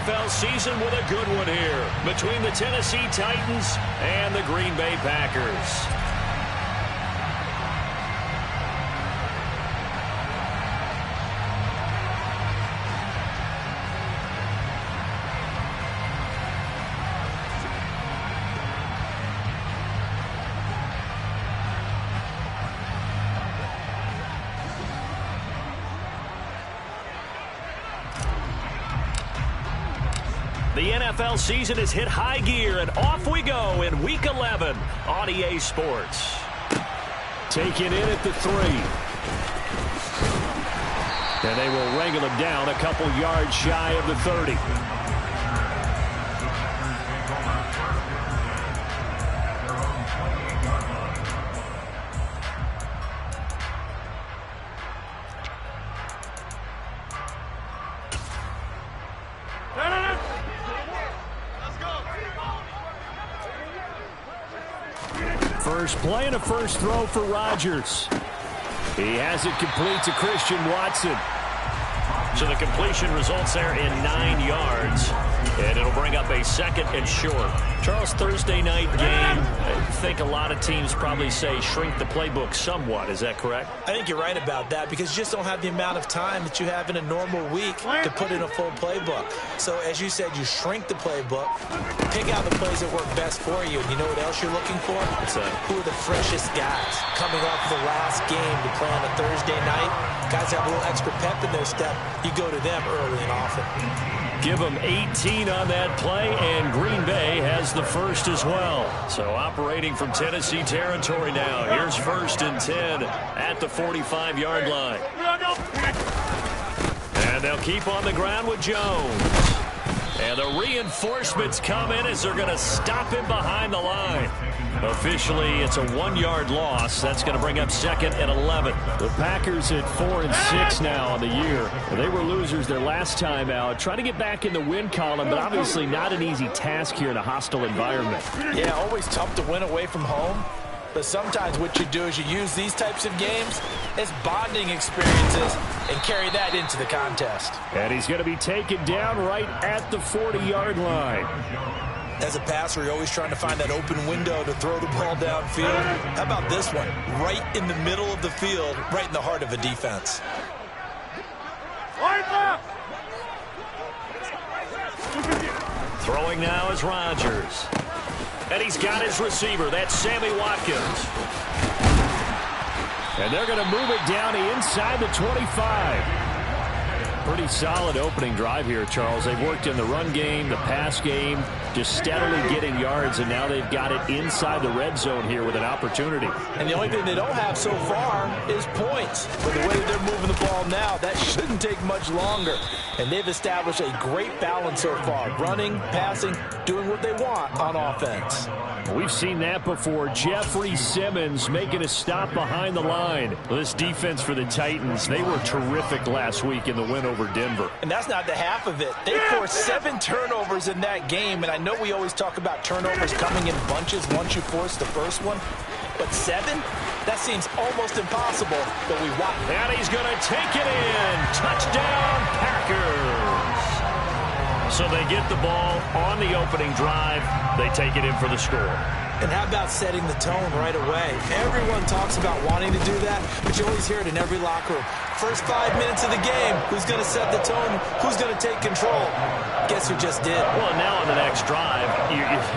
NFL season with a good one here between the Tennessee Titans and the Green Bay Packers. The NFL season has hit high gear, and off we go in Week 11 on EA Sports. Taken in at the 3. And they will wrangle him down a couple yards shy of the 30. First play and a first throw for Rodgers. He has it complete to Christian Watson. So the completion results there in 9 yards. And it'll bring up a second and short. Charles, Thursday night game, I think a lot of teams probably say shrink the playbook somewhat. Is that correct? I think you're right about that because you just don't have the amount of time that you have in a normal week to put in a full playbook. So as you said, you shrink the playbook, pick out the plays that work best for you. And you know what else you're looking for? Who are the freshest guys coming off the last game to play on a Thursday night? Guys have a little extra pep in their step. You go to them early and often. Give them 18 on that play, and Green Bay has the first as well. So operating from Tennessee territory now. Here's 1st and 10 at the 45-yard line. And they'll keep on the ground with Jones. And the reinforcements come in as they're going to stop him behind the line. Officially, it's a 1-yard loss. That's going to bring up 2nd and 11. The Packers at 4 and 6 now on the year. They were losers their last time out. Trying to get back in the win column, but obviously not an easy task here in a hostile environment. Yeah, always tough to win away from home. But sometimes what you do is you use these types of games as bonding experiences and carry that into the contest. And he's going to be taken down right at the 40-yard line. As a passer, you're always trying to find that open window to throw the ball downfield. How about this one? Right in the middle of the field, right in the heart of a defense. Throwing now is Rodgers. And he's got his receiver. That's Sammy Watkins. And they're going to move it down inside the 25. Pretty solid opening drive here, Charles. They've worked in the run game, the pass game, just steadily getting yards, and now they've got it inside the red zone here with an opportunity. And the only thing they don't have so far is points. But the way they're moving the ball now, that shouldn't take much longer. And they've established a great balance so far. Running, passing, doing what they want on offense. We've seen that before. Jeffrey Simmons making a stop behind the line. This defense for the Titans, they were terrific last week in the win over Denver. And that's not the half of it. They forced 7 turnovers in that game. And I know we always talk about turnovers coming in bunches once you force the first one. But 7? That seems almost impossible. But we watch. And he's going to take it in. Touchdown, Packers. So they get the ball on the opening drive. They take it in for the score. And how about setting the tone right away? Everyone talks about wanting to do that, but you always hear it in every locker room. First 5 minutes of the game, who's going to set the tone? Who's going to take control? Guess who just did? Well, now on the next drive,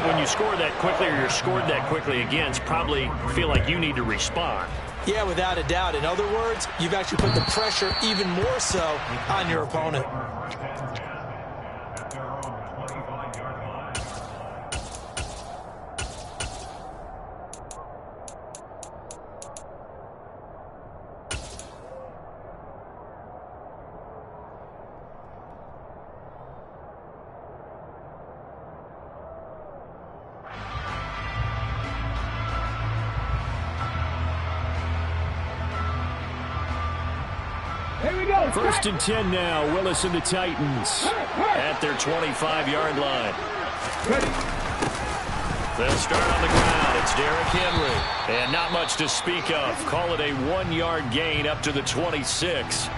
when you score that quickly or you're scored that quickly against, probably feel like you need to respond. Yeah, without a doubt. In other words, you've actually put the pressure even more so on your opponent. First and 10 now. Willis and the Titans at their 25-yard line. They'll start on the ground. It's Derrick Henry. And not much to speak of. Call it a 1-yard gain up to the 26.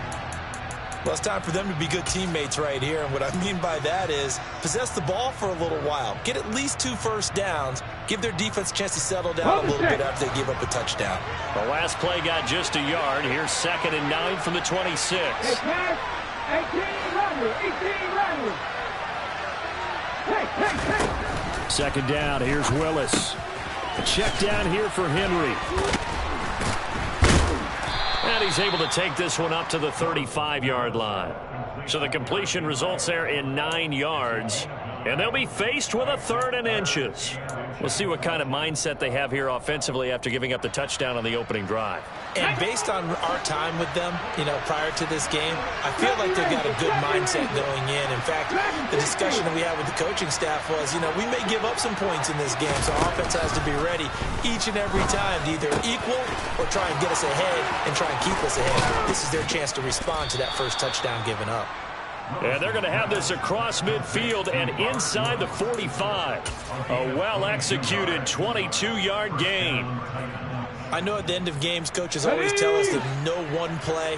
Well, it's time for them to be good teammates right here. And what I mean by that is possess the ball for a little while. Get at least 2 first downs. Give their defense a chance to settle down a little bit after they give up a touchdown. The last play got just a yard. Here's 2nd and 9 from the 26. 18 runner. Second down. Here's Willis. A check down here for Henry. And he's able to take this one up to the 35-yard line. So the completion results there in 9 yards. And they'll be faced with a 3rd and inches. We'll see what kind of mindset they have here offensively after giving up the touchdown on the opening drive. And based on our time with them, prior to this game, I feel like they've got a good mindset going in. In fact, the discussion that we had with the coaching staff was, we may give up some points in this game, so our offense has to be ready each and every time to either equal or try and get us ahead and try and keep us ahead. This is their chance to respond to that first touchdown given up. And they're going to have this across midfield and inside the 45. A well-executed 22-yard gain. I know at the end of games, coaches always tell us that no one play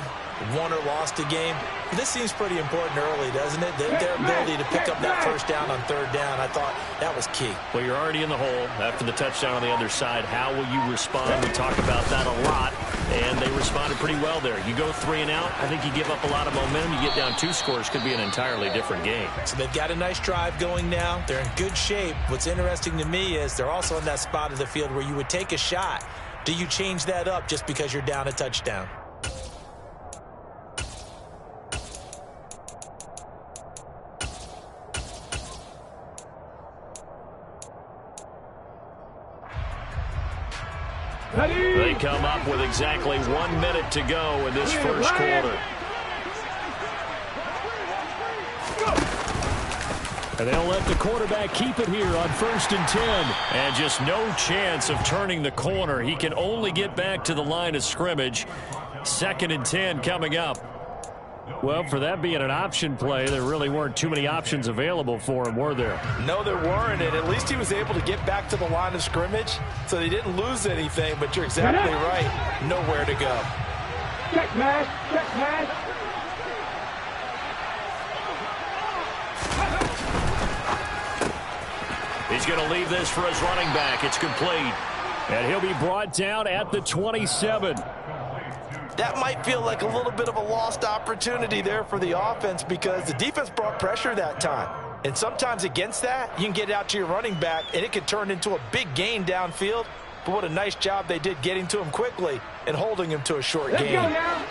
won or lost a game. But this seems pretty important early, doesn't it? Their ability to pick up that first down on 3rd down, I thought that was key. Well, you're already in the hole after the touchdown on the other side. How will you respond? We talk about that a lot, and they responded pretty well there. You go 3 and out, I think you give up a lot of momentum. You get down 2 scores, could be an entirely different game. So they've got a nice drive going now. They're in good shape. What's interesting to me is they're also in that spot of the field where you would take a shot. Do you change that up just because you're down a touchdown? They come up with exactly 1 minute to go in this first quarter. And they'll let the quarterback keep it here on 1st and 10. And just no chance of turning the corner. He can only get back to the line of scrimmage. 2nd and 10 coming up. Well, for that being an option play, there really weren't too many options available for him, were there? No, there weren't, and at least he was able to get back to the line of scrimmage, so they didn't lose anything, but you're exactly right. Nowhere to go. Check pass. He's going to leave this for his running back. It's complete. And he'll be brought down at the 27. That might feel like a little bit of a lost opportunity there for the offense because the defense brought pressure that time. And sometimes against that, you can get out to your running back, and it can turn into a big gain downfield. But what a nice job they did getting to him quickly and holding him to a short gain. Let's go now.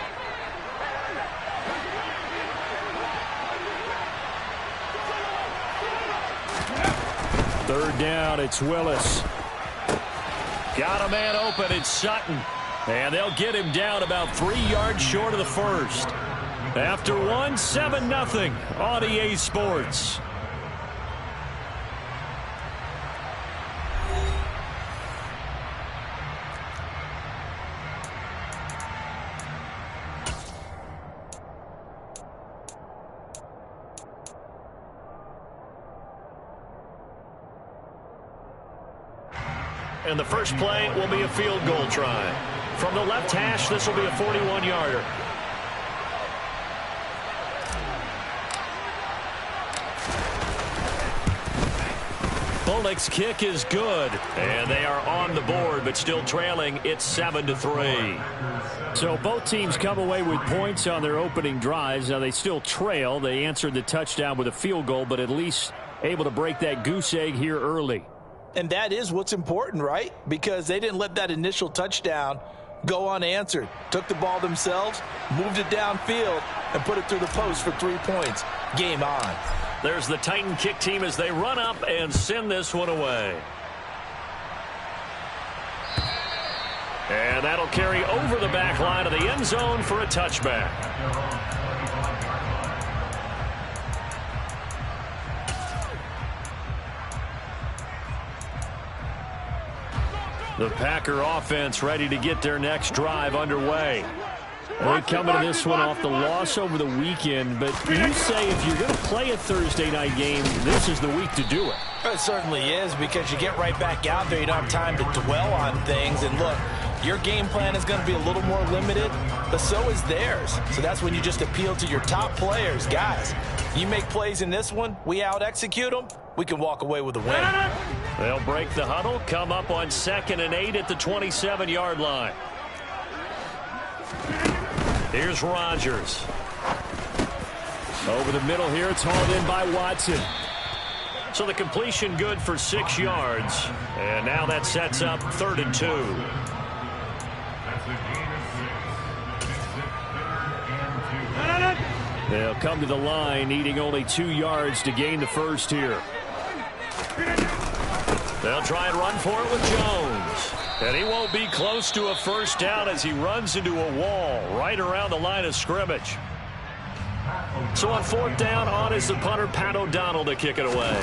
Third down, it's Willis. Got a man open, it's Sutton. And they'll get him down about 3 yards short of the first. After 1, 7-0 on EA Sports. And the first play will be a field goal try. From the left hash, this will be a 41-yarder. Bullock's kick is good. And they are on the board, but still trailing. It's 7-3. So both teams come away with points on their opening drives. Now they still trail. They answered the touchdown with a field goal, but at least able to break that goose egg here early. And that is what's important, right? Because they didn't let that initial touchdown go unanswered. Took the ball themselves, moved it downfield, and put it through the post for 3 points. Game on. There's the Titan kick team as they run up and send this one away. And that'll carry over the back line of the end zone for a touchback. The Packer offense ready to get their next drive underway. They come into this one off the loss over the weekend, but you say if you're going to play a Thursday night game, this is the week to do it. It certainly is, because you get right back out there. You don't have time to dwell on things. And look, Your game plan is going to be a little more limited, but so is theirs. So that's when you just appeal to your top players. Guys, you make plays in this one, we out-execute them, we can walk away with a win. They'll break the huddle, come up on 2nd and 8 at the 27-yard line. Here's Rodgers. Over the middle here, it's hauled in by Watson. So the completion good for 6 yards. And now that sets up 3rd and 2. They'll come to the line, needing only 2 yards to gain the first here. They'll try and run for it with Jones. And he won't be close to a first down as he runs into a wall right around the line of scrimmage. So on 4th down, on is the punter, Pat O'Donnell, to kick it away.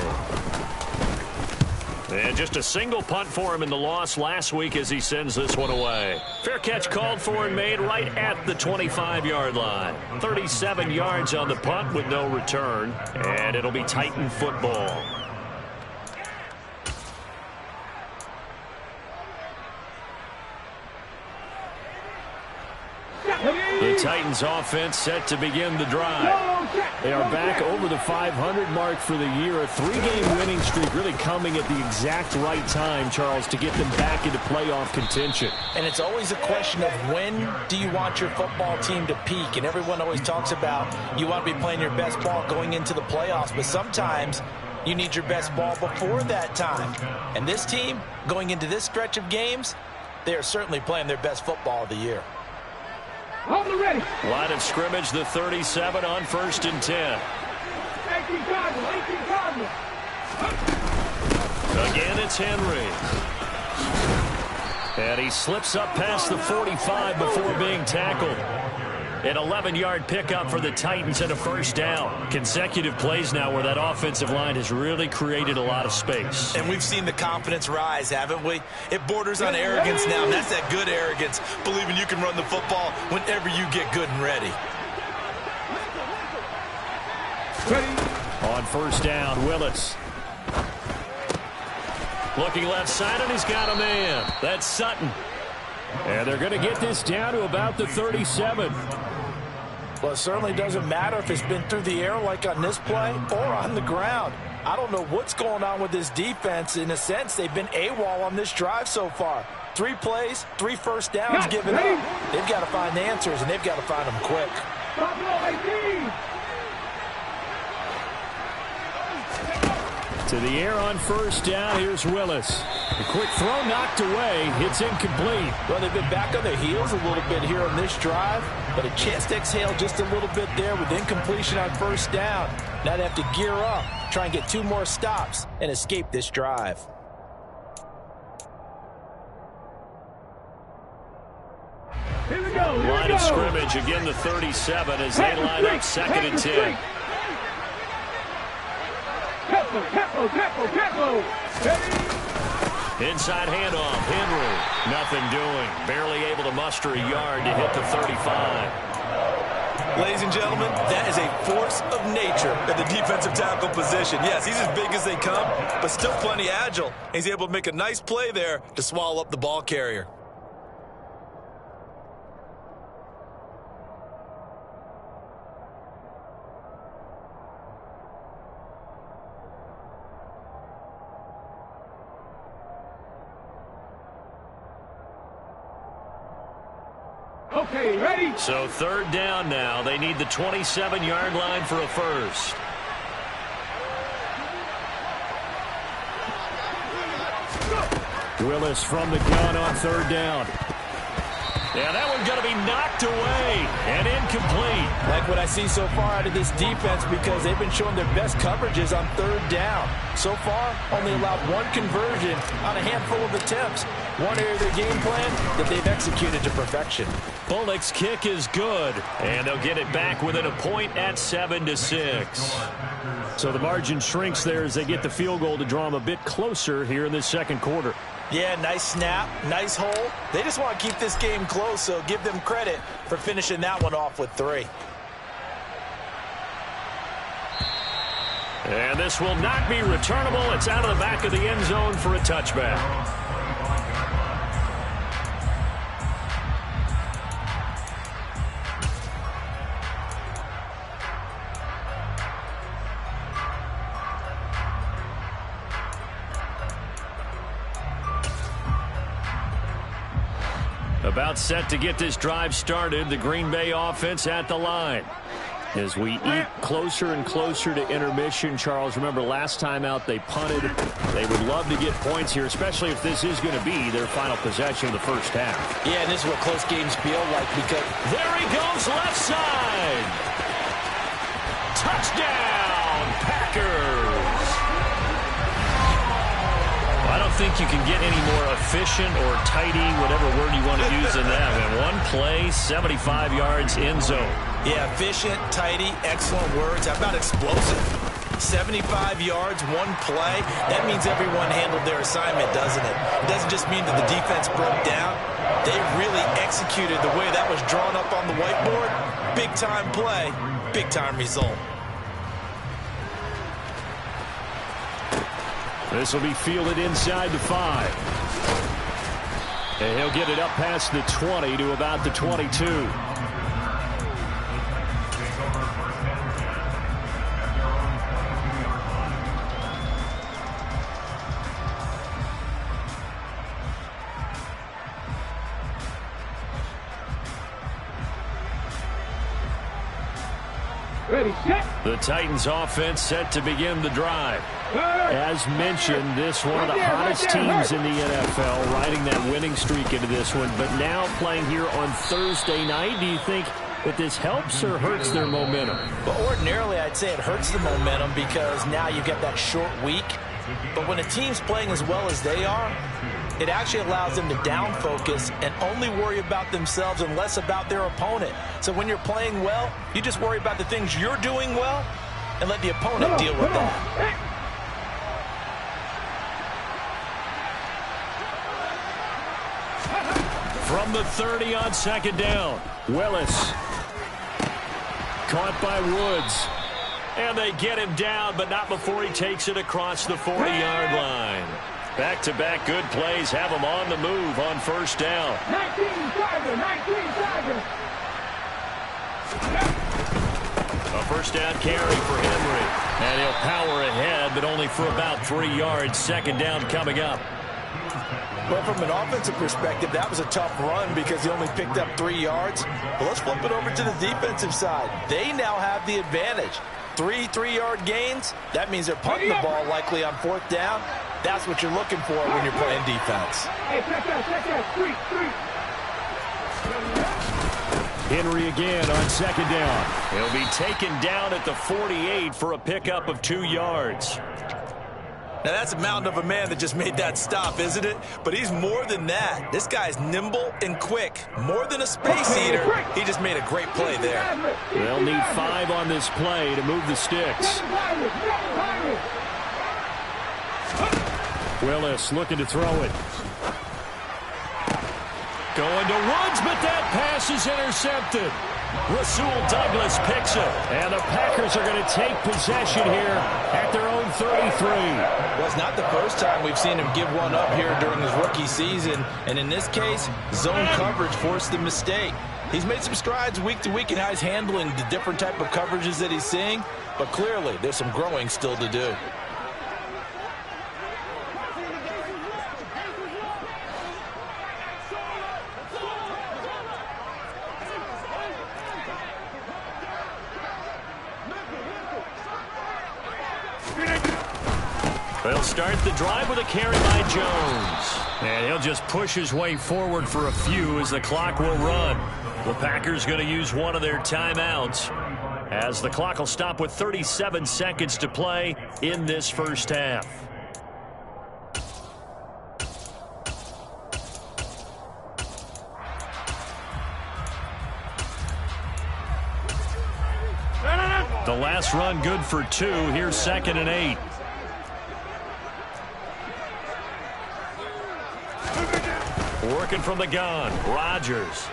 And just a single punt for him in the loss last week as he sends this one away. Fair catch called for and made right at the 25-yard line. 37 yards on the punt with no return. And it'll be Titan football. The Titans offense set to begin the drive. They are back over the 500 mark for the year. A 3-game winning streak really coming at the exact right time, Charles, to get them back into playoff contention. And it's always a question of when do you want your football team to peak? And everyone always talks about you want to be playing your best ball going into the playoffs. But sometimes you need your best ball before that time. And this team, going into this stretch of games, they are certainly playing their best football of the year. Line of scrimmage, the 37 on 1st and 10. 18 Cardinals. Again, it's Henry. And he slips up past the 45 before being tackled. An 11-yard pickup for the Titans and a first down. Consecutive plays now where that offensive line has really created a lot of space. And we've seen the confidence rise, haven't we? It borders on arrogance now, and that's that good arrogance, believing you can run the football whenever you get good and ready. On 1st down, Willis. Looking left side, and he's got a man. That's Sutton. And they're going to get this down to about the 37. Well, it certainly doesn't matter if it's been through the air like on this play or on the ground. I don't know what's going on with this defense. In a sense, they've been AWOL on this drive so far. 3 plays, 3 first downs given up. They've got to find answers, and they've got to find them quick. To the air on 1st down, here's Willis. A quick throw knocked away. It's incomplete. Well, they've been back on their heels a little bit here on this drive, but a chance to exhale just a little bit there with incompletion on 1st down. Now they have to gear up, try and get 2 more stops, and escape this drive. Here we go. Line of scrimmage, again the 37 as they line up 2nd and 10. Inside handoff, Henry. Nothing doing. Barely able to muster a yard to hit the 35. Ladies and gentlemen, that is a force of nature at the defensive tackle position. Yes, he's as big as they come, but still plenty agile. He's able to make a nice play there to swallow up the ball carrier. Okay, ready? So 3rd down now. They need the 27-yard line for a first. Willis from the gun on 3rd down. Yeah, that one's going to be knocked away and incomplete. Like what I see so far out of this defense because they've been showing their best coverages on 3rd down. So far, only allowed 1 conversion on a handful of attempts. One area of their game plan that they've executed to perfection. Bullock's kick is good, and they'll get it back within a point at 7-6. So the margin shrinks there as they get the field goal to draw them a bit closer here in this 2nd quarter. Yeah, nice snap, nice hole. They just want to keep this game close, so give them credit for finishing that one off with 3. And this will not be returnable. It's out of the back of the end zone for a touchback. About set to get this drive started, the Green Bay offense at the line. As we eat closer and closer to intermission, Charles, remember last time out they punted. They would love to get points here, especially if this is going to be their final possession of the first half. Yeah, and this is what close games feel like because there he goes left side. Touchdown, Packers. I don't think you can get any more efficient or tidy, whatever word you want to use in that. And one play, 75 yards, end zone. Yeah, efficient, tidy, excellent words. How about explosive? 75 yards, one play. That means everyone handled their assignment, doesn't it? It doesn't just mean that the defense broke down. They really executed the way that was drawn up on the whiteboard. Big-time play, big-time result. This will be fielded inside the 5. And he'll get it up past the 20 to about the 22. Ready, set. The Titans offense set to begin the drive. As mentioned, this one of the hottest teams in the NFL, riding that winning streak into this one, but now playing here on Thursday night. Do you think that this helps or hurts their momentum? But ordinarily, I'd say it hurts the momentum because now you get that short week. But when a team's playing as well as they are, it actually allows them to down focus and only worry about themselves and less about their opponent. So when you're playing well, you just worry about the things you're doing well and let the opponent deal with that. From the 30 on second down, Willis. Caught by Woods. And they get him down, but not before he takes it across the 40-yard line. Back-to-back good plays have him on the move on first down. 19 Tiger, 19 Tiger. A first down carry for Henry. And he'll power ahead, but only for about 3 yards. Second down coming up. Well, from an offensive perspective, that was a tough run because he only picked up 3 yards. But let's flip it over to the defensive side. They now have the advantage. 3 3-yard gains. That means they're punting the ball likely on fourth down. That's what you're looking for when you're playing defense. Hey, check that. Three. Henry again on second down. He'll be taken down at the 48 for a pickup of 2 yards. Now, that's a mountain of a man that just made that stop, isn't it? But he's more than that. This guy's nimble and quick. More than a space eater. He just made a great play there. They'll need 5 on this play to move the sticks. Willis looking to throw it. Going to Woods, but that pass is intercepted. Rasul Douglas picks it. And the Packers are going to take possession here at their own 33. Well, it's not the first time we've seen him give one up here during his rookie season. And in this case, zone coverage forced the mistake. He's made some strides week to week in how he's handling the different type of coverages that he's seeing. But clearly, there's some growing still to do. They'll start the drive with a carry by Jones. And he'll just push his way forward for a few as the clock will run. The Packers going to use one of their timeouts as the clock will stop with 37 seconds to play in this first half. The last run good for 2. Here's 2nd and 8. Working from the gun, Rodgers.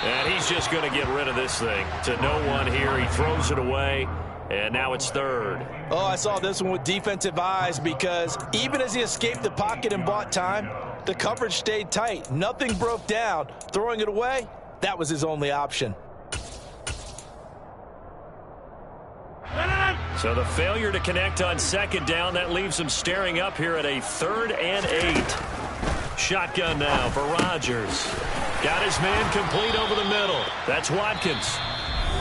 And he's just going to get rid of this thing to no one here. He throws it away, and now it's 3rd. Oh, I saw this one with defensive eyes because even as he escaped the pocket and bought time, the coverage stayed tight. Nothing broke down. Throwing it away, that was his only option. So the failure to connect on 2nd down, that leaves him staring up here at a 3rd and 8. Shotgun now for Rodgers. Got his man complete over the middle. That's Watkins.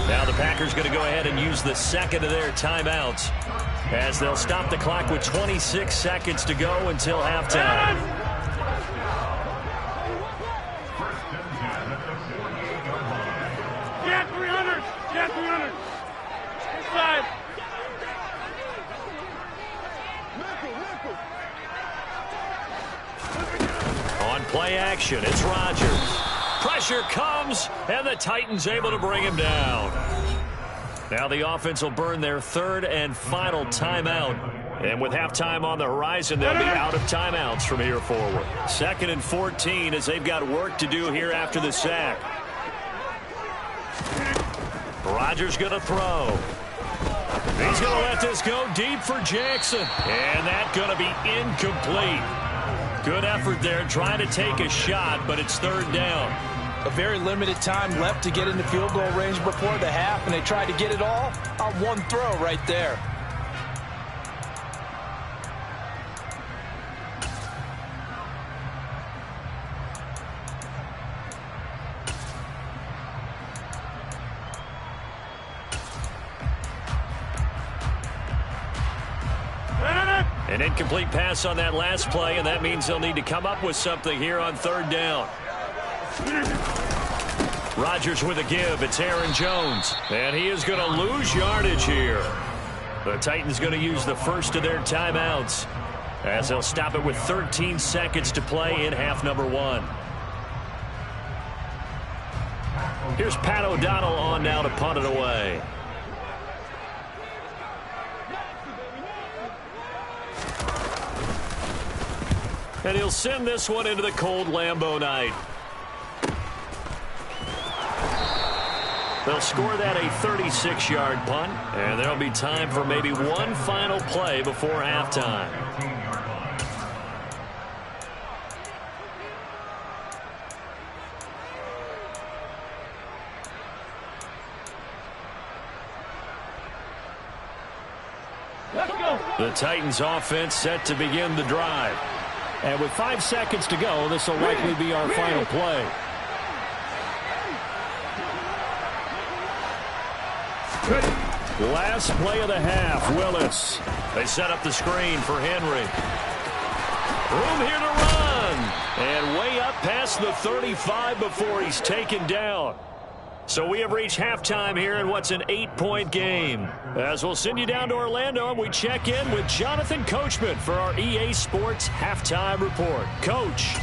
Now the Packers going to go ahead and use the second of their timeouts as they'll stop the clock with 26 seconds to go until halftime. Get 300. Get 300. Inside. On play action, it's Rodgers. Pressure comes, and the Titans able to bring him down. Now the offense will burn their third and final timeout. And with halftime on the horizon, they'll be out of timeouts from here forward. 2nd and 14 as they've got work to do here after the sack. Rodgers going to throw. He's going to let this go deep for Jackson. And that's going to be incomplete. Good effort there trying to take a shot, but it's 3rd down. A very limited time left to get into field goal range before the half, and they tried to get it all on one throw right there. An incomplete pass on that last play, and that means they'll need to come up with something here on 3rd down. Rodgers with a give. It's Aaron Jones. And he is going to lose yardage here. The Titans going to use the first of their timeouts as they'll stop it with 13 seconds to play in half number 1. Here's Pat O'Donnell on now to punt it away. And he'll send this one into the cold Lambeau night. They'll score that a 36-yard punt, and there'll be time for maybe one final play before halftime. Let's go. The Titans offense set to begin the drive. And with 5 seconds to go, this will likely be our final play. Last play of the half, Willis. They set up the screen for Henry. Room here to run. And way up past the 35 before he's taken down. So we have reached halftime here in what's an 8-point game. As we'll send you down to Orlando, and we check in with Jonathan Coachman for our EA Sports Halftime Report. Coach.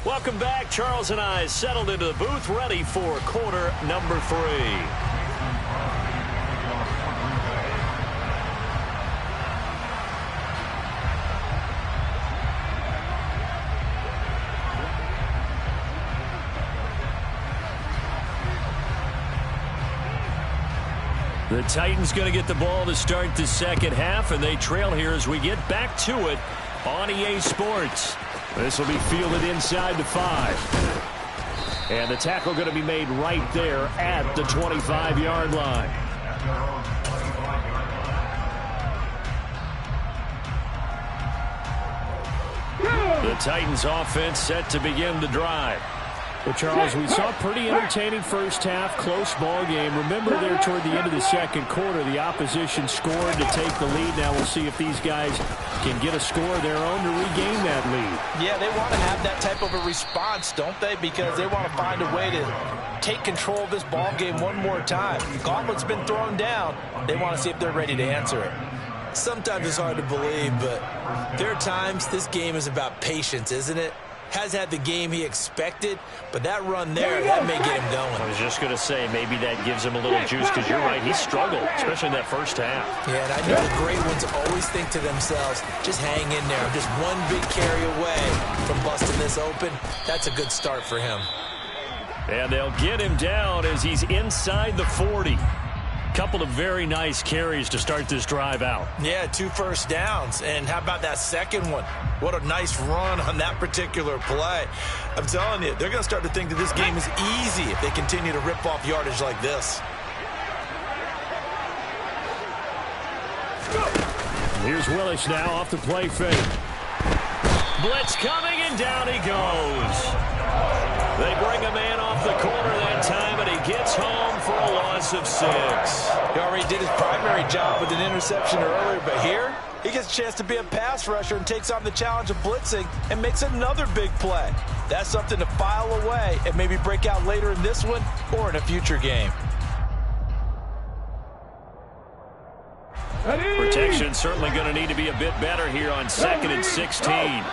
Welcome back. Charles and I settled into the booth, ready for quarter number 3. The Titans going to get the ball to start the second half, and they trail here as we get back to it on EA Sports. This will be fielded inside the 5. And the tackle going to be made right there at the 25-yard line. The Titans offense set to begin the drive. Well, Charles, we saw a pretty entertaining first half, close ball game. Remember there toward the end of the second quarter, the opposition scored to take the lead. Now we'll see if these guys can get a score of their own to regain that lead. Yeah, they want to have that type of a response, don't they? Because they want to find a way to take control of this ball game one more time. Gauntlet's been thrown down. They want to see if they're ready to answer it. Sometimes it's hard to believe, but there are times this game is about patience, isn't it? Has had the game he expected, but that run there, that may get him going. I was just going to say, maybe that gives him a little juice, because you're right, he struggled, especially in that first half. Yeah, and I know the great ones always think to themselves, just hang in there. I'm just one big carry away from busting this open. That's a good start for him. And they'll get him down as he's inside the 40. Couple of very nice carries to start this drive out. Yeah, 2 first downs. And how about that second one? What a nice run on that particular play. I'm telling you, they're going to start to think that this game is easy if they continue to rip off yardage like this. Here's Willis now off the play fake. Blitz coming, and down he goes. They bring a man off the corner that time, and he gets home for a loss of 6. He already did his primary job with an interception earlier, but here he gets a chance to be a pass rusher and takes on the challenge of blitzing and makes another big play. That's something to file away and maybe break out later in this one or in a future game. Protection certainly going to need to be a bit better here on 2nd and 16.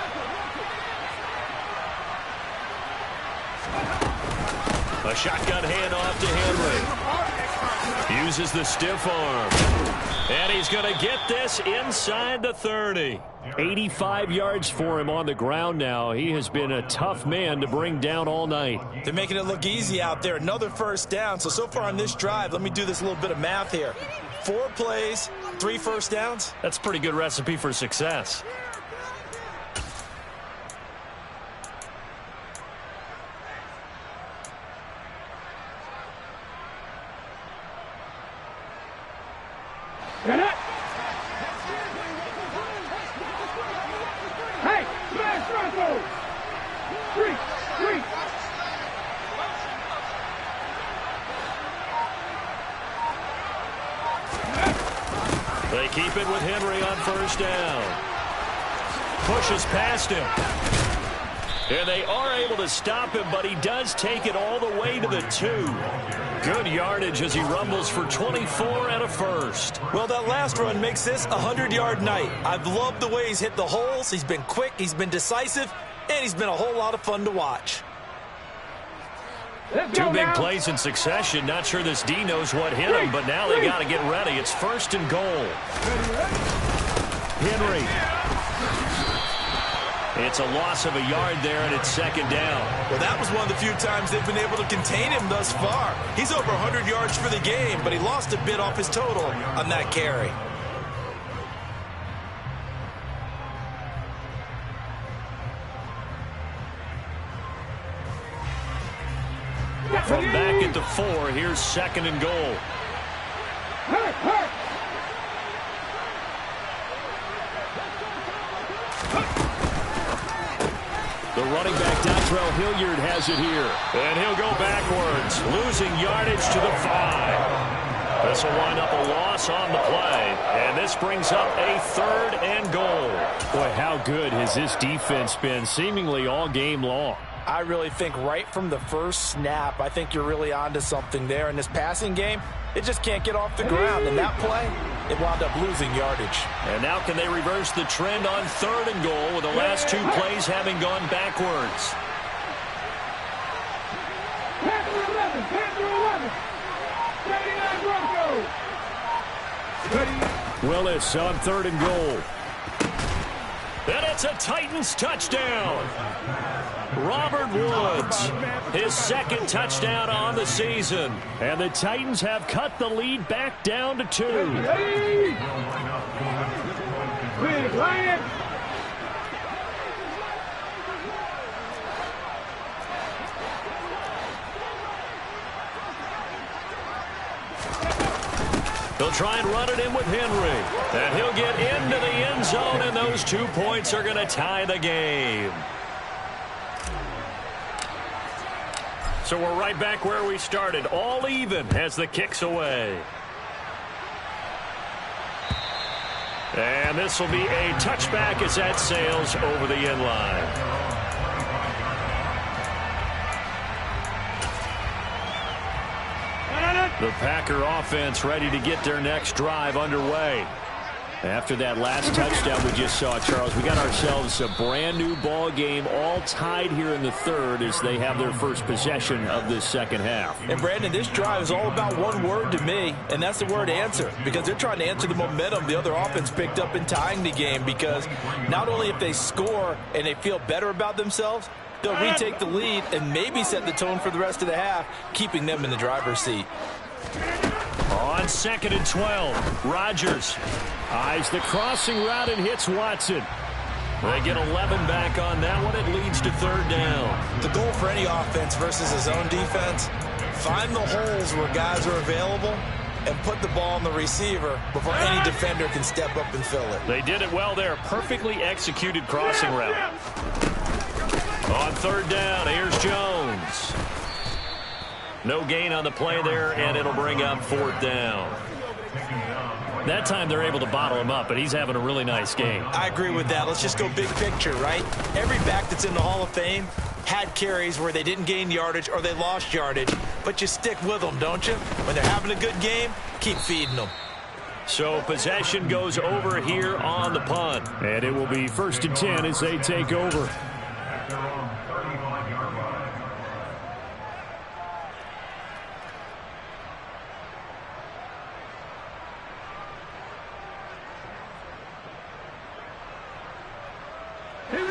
A shotgun handoff to Henry. Uses the stiff arm. And he's going to get this inside the 30. 85 yards for him on the ground now. He has been a tough man to bring down all night. They're making it look easy out there. Another first down. So far on this drive, let me do this little bit of math here. 4 plays, 3 first downs. That's a pretty good recipe for success. Get it! Hey, smash Bronco! 3. They keep it with Henry on first down. Pushes past him. And they are able to stop him, but he does take it all the way to the 2. Good yardage as he rumbles for 24 and a first. Well, that last run makes this a 100-yard night. I've loved the way he's hit the holes. He's been quick, he's been decisive, and he's been a whole lot of fun to watch. 2 big plays in succession. Not sure this D knows what hit him, but now they got to get ready. It's 1st and goal. Henry. It's a loss of a yard there, and it's 2nd down. Well, that was one of the few times they've been able to contain him thus far. He's over 100 yards for the game, but he lost a bit off his total on that carry. From back at the 4, here's 2nd and goal. The running back, Dontrell Hilliard, has it here. And he'll go backwards, losing yardage to the 5. This will wind up a loss on the play. And this brings up a 3rd and goal. Boy, how good has this defense been seemingly all game long? I really think right from the first snap, I think you're really onto something there. In this passing game, it just can't get off the ground. And that play, it wound up losing yardage. And now can they reverse the trend on 3rd and goal with the last 2 plays having gone backwards? Willis on 3rd and goal. And it's a Titans touchdown. Robert Woods, his 2nd touchdown on the season. And the Titans have cut the lead back down to 2. They'll try and run it in with Henry. And he'll get into the end zone, and those 2 points are going to tie the game. So we're right back where we started, all even as the kick's away. And this will be a touchback as that sails over the end line. The Packer offense ready to get their next drive underway. After that last touchdown we just saw, Charles, we got ourselves a brand new ball game, all tied here in the 3rd as they have their first possession of this 2nd half. And Brandon, this drive is all about one word to me, and that's the word answer, because they're trying to answer the momentum the other offense picked up in tying the game, because not only if they score and they feel better about themselves, They'll retake the lead and maybe set the tone for the rest of the half, keeping them in the driver's seat. On 2nd and 12, Rodgers eyes the crossing route and hits Watson. They get 11 back on that one. It leads to 3rd down. The goal for any offense versus his own defense, find the holes where guys are available and put the ball on the receiver before any defender can step up and fill it. They did it well there. Perfectly executed crossing route. On 3rd down, here's Jones. No gain on the play there, and it'll bring up 4th down. That time they're able to bottle him up, but he's having a really nice game. I agree with that. Let's just go big picture, right? Every back that's in the Hall of Fame had carries where they didn't gain yardage or they lost yardage, but you stick with them, don't you? When they're having a good game, keep feeding them. So possession goes over here on the punt. And it will be 1st and 10 as they take over.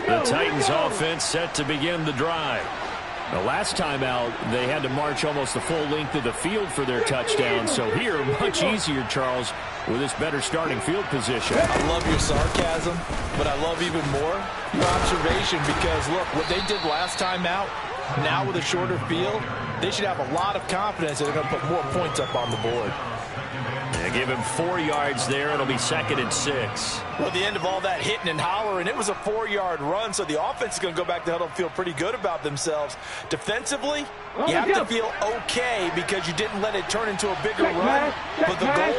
The Titans offense set to begin the drive. The last time out, they had to march almost the full length of the field for their touchdown. So here, much easier, Charles, with this better starting field position. I love your sarcasm, but I love even more your observation because, look, what they did last time out, now with a shorter field, they should have a lot of confidence that they're going to put more points up on the board. They give him 4 yards there. It'll be 2nd and 6. Well, at the end of all that hitting and hollering, it was a 4-yard run, so the offense is going to go back to huddle and feel pretty good about themselves. Defensively, you have to feel okay because you didn't let it turn into a bigger run, but the goal,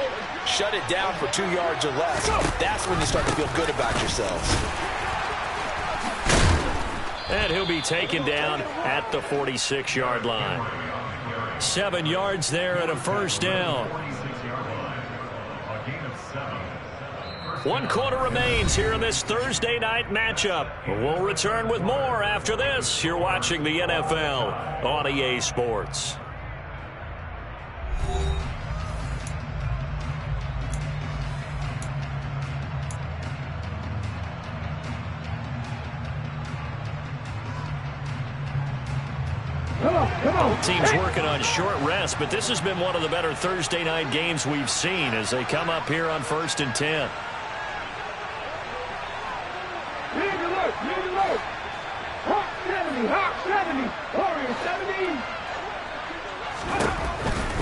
shut it down for 2 yards or less. That's when you start to feel good about yourselves. And he'll be taken down at the 46-yard line. 7 yards there and a 1st down. 1 quarter remains here in this Thursday night matchup. We'll return with more after this. You're watching the NFL on EA Sports. Both teams working on short rest, but this has been one of the better Thursday night games we've seen as they come up here on 1st and 10.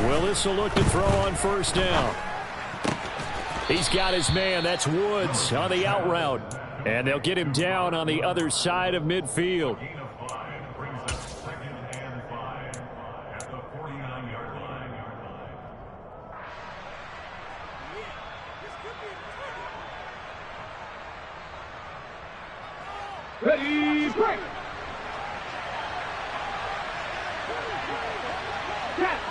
Willis will look to throw on 1st down. He's got his man. That's Woods on the out route. And they'll get him down on the other side of midfield. Ready, break! Catch!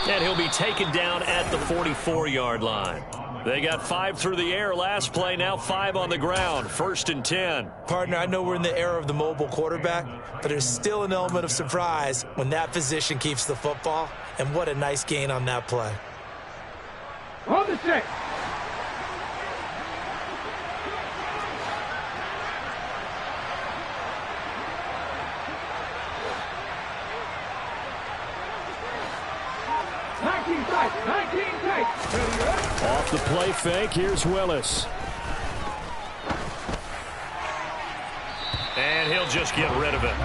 And he'll be taken down at the 44-yard line. They got 5 through the air last play, now 5 on the ground. 1st and 10. Partner, I know we're in the era of the mobile quarterback, but there's still an element of surprise when that position keeps the football, and what a nice gain on that play. On the check. Off the play fake, here's Willis. And he'll just get rid of it.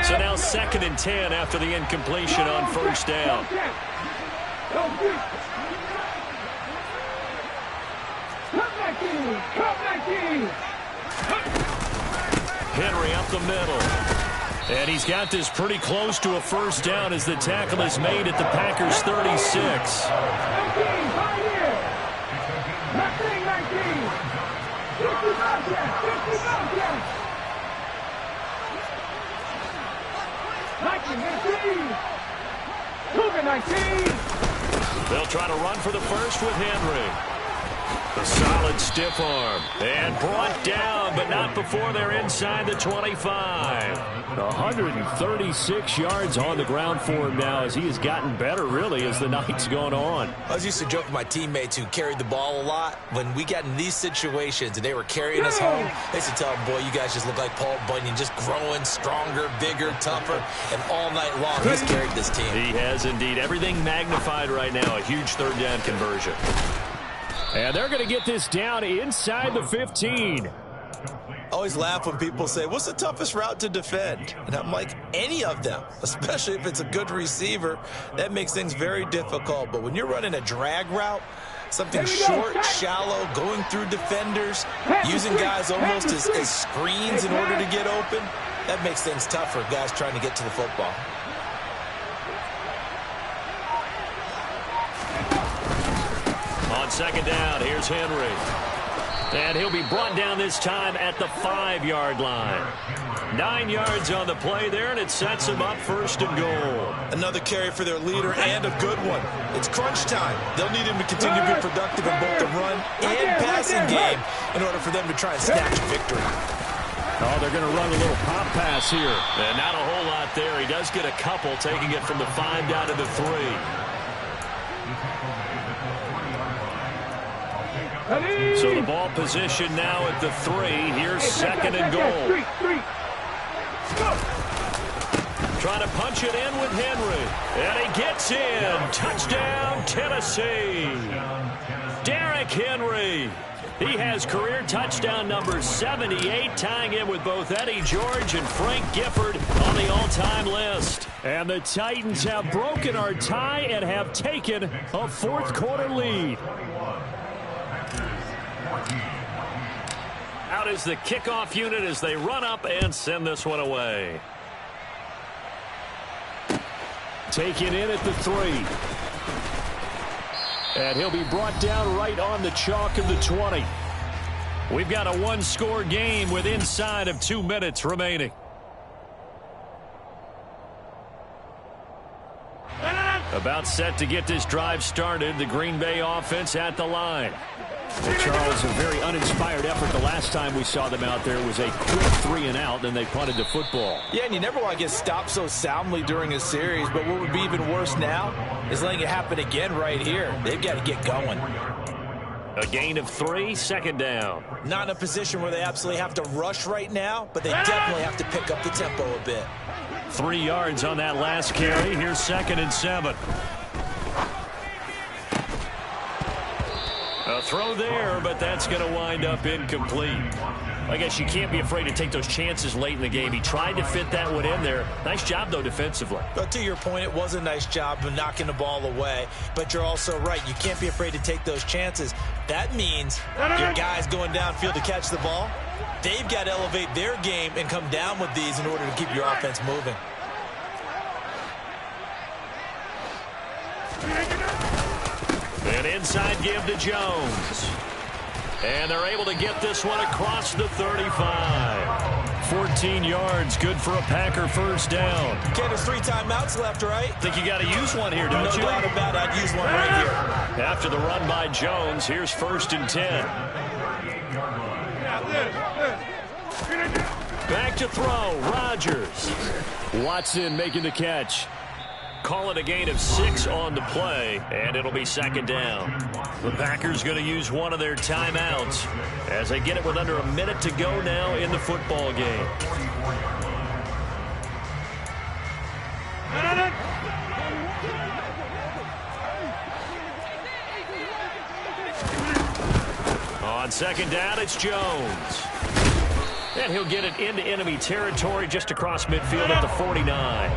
So now 2nd and 10 after the incompletion on 1st down. Henry up the middle. And he's got this pretty close to a 1st down as the tackle is made at the Packers' 36. They'll try to run for the first with Henry. A solid stiff arm. And brought down, but not before they're inside the 25. 136 yards on the ground for him now as he has gotten better, really, as the night's gone on. I was used to joke with my teammates who carried the ball a lot. When we got in these situations and they were carrying us home, they used to tell them, boy, you guys just look like Paul Bunyan, just growing stronger, bigger, tougher, and all night long he's carried this team. He has indeed. Everything magnified right now. A huge third down conversion. And they're going to get this down inside the 15. I always laugh when people say, what's the toughest route to defend? And I'm like, any of them, especially if it's a good receiver. That makes things very difficult. But when you're running a drag route, something short, shallow, going through defenders, using guys almost as screens in order to get open, that makes things tougher, guys trying to get to the football. On second down, here's Henry. And he'll be brought down this time at the 5-yard line. 9 yards on the play there, and it sets him up first and goal. Another carry for their leader, and a good one. It's crunch time. They'll need him to continue to be productive in both the run and passing game in order for them to try and snatch victory. Oh, they're going to run a little pop pass here. And not a whole lot there. He does get a couple, taking it from the 5 down to the 3. So the ball position now at the 3. Here's second and goal. Trying to punch it in with Henry. And he gets in. Touchdown, Tennessee. Derrick Henry. He has career touchdown number 78, tying in with both Eddie George and Frank Gifford on the all-time list. And the Titans have broken our tie and have taken a fourth-quarter lead. Out is the kickoff unit as they run up and send this one away. Taken in at the 3. And he'll be brought down right on the chalk of the 20. We've got a one-score game with inside of 2 minutes remaining. About set to get this drive started. The Green Bay offense at the line. Well, Charles, a very uninspired effort. The last time we saw them out there was a quick 3-and-out, then they punted the football. Yeah, and you never want to get stopped so soundly during a series, but what would be even worse now is letting it happen again right here. They've got to get going. A gain of 3, second down. Not in a position where they absolutely have to rush right now, but they definitely have to pick up the tempo a bit. 3 yards on that last carry. Here's second and 7. A throw there, but that's going to wind up incomplete. I guess you can't be afraid to take those chances late in the game. He tried to fit that one in there. Nice job, though, defensively. But to your point, it was a nice job of knocking the ball away. But you're also right. You can't be afraid to take those chances. That means your guys going downfield to catch the ball, they've got to elevate their game and come down with these in order to keep your offense moving. An inside give to Jones. And they're able to get this one across the 35. 14 yards, good for a Packer first down. Okay, there's 3 timeouts left, right? Think you got to use one here, don't you? No doubt about it. I'd use one right here. After the run by Jones, here's first and 10. Back to throw, Rodgers. Watson making the catch. Call it a gain of 6 on the play, and it'll be second down. The Packers going to use one of their timeouts as they get it with under a minute to go now in the football game. On second down, it's Jones. And he'll get it into enemy territory just across midfield at the 49.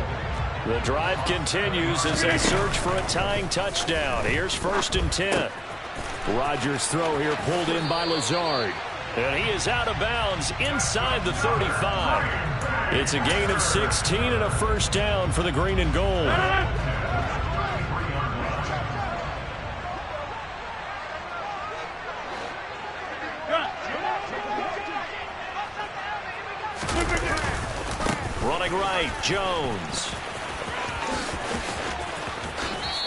The drive continues as they search for a tying touchdown. Here's first and 10. Rodgers' throw here pulled in by Lazard. And he is out of bounds inside the 35. It's a gain of 16 and a first down for the green and gold. Running right, Jones.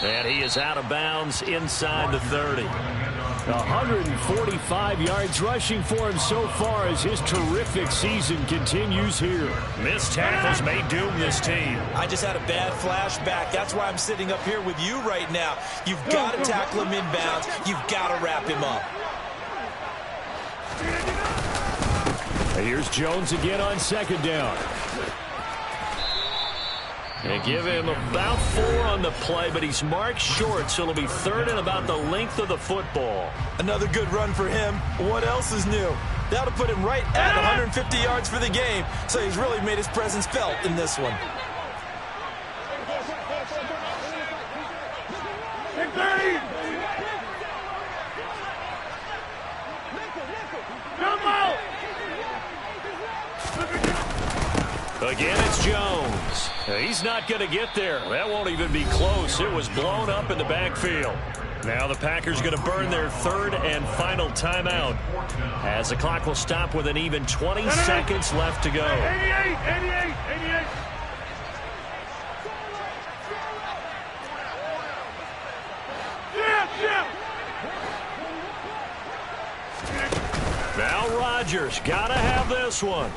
And he is out of bounds inside the 30. 145 yards rushing for him so far as his terrific season continues here. Missed tackles may doom this team. I just had a bad flashback. That's why I'm sitting up here with you right now. You've got to tackle him inbounds. You've got to wrap him up. Here's Jones again on second down. They give him about 4 on the play, but he's marked short, so it'll be 3rd and about the length of the football. Another good run for him. What else is new? That'll put him right at 150 yards for the game, so he's really made his presence felt in this one. Again, it's Jones. He's not going to get there. That won't even be close. It was blown up in the backfield. Now the Packers going to burn their 3rd and final timeout as the clock will stop with an even 20 seconds left to go. 88. Now Rodgers got to have this one.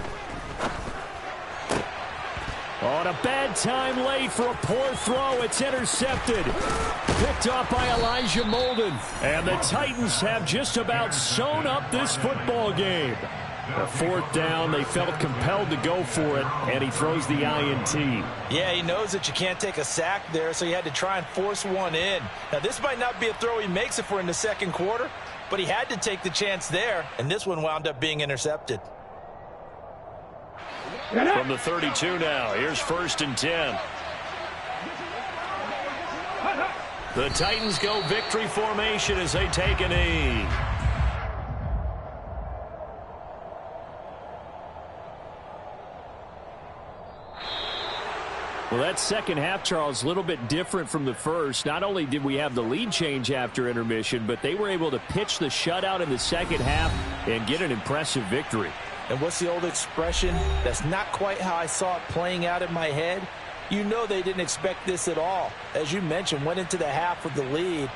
On a bad time late for a poor throw. It's intercepted. Picked off by Elijah Molden. And the Titans have just about sewn up this football game. A 4th down, they felt compelled to go for it, and he throws the INT. Yeah, he knows that you can't take a sack there, so he had to try and force one in. Now, this might not be a throw he makes if we're in the second quarter, but he had to take the chance there, and this one wound up being intercepted. From the 32 now, here's 1st and 10. The Titans go victory formation as they take a knee. Well, that second half, Charles, a little bit different from the first. Not only did we have the lead change after intermission, but they were able to pitch the shutout in the second half and get an impressive victory. And what's the old expression? That's not quite how I saw it playing out in my head. You know they didn't expect this at all. As you mentioned, went into the half with the lead.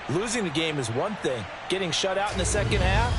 Losing the game is one thing. Getting shut out in the second half,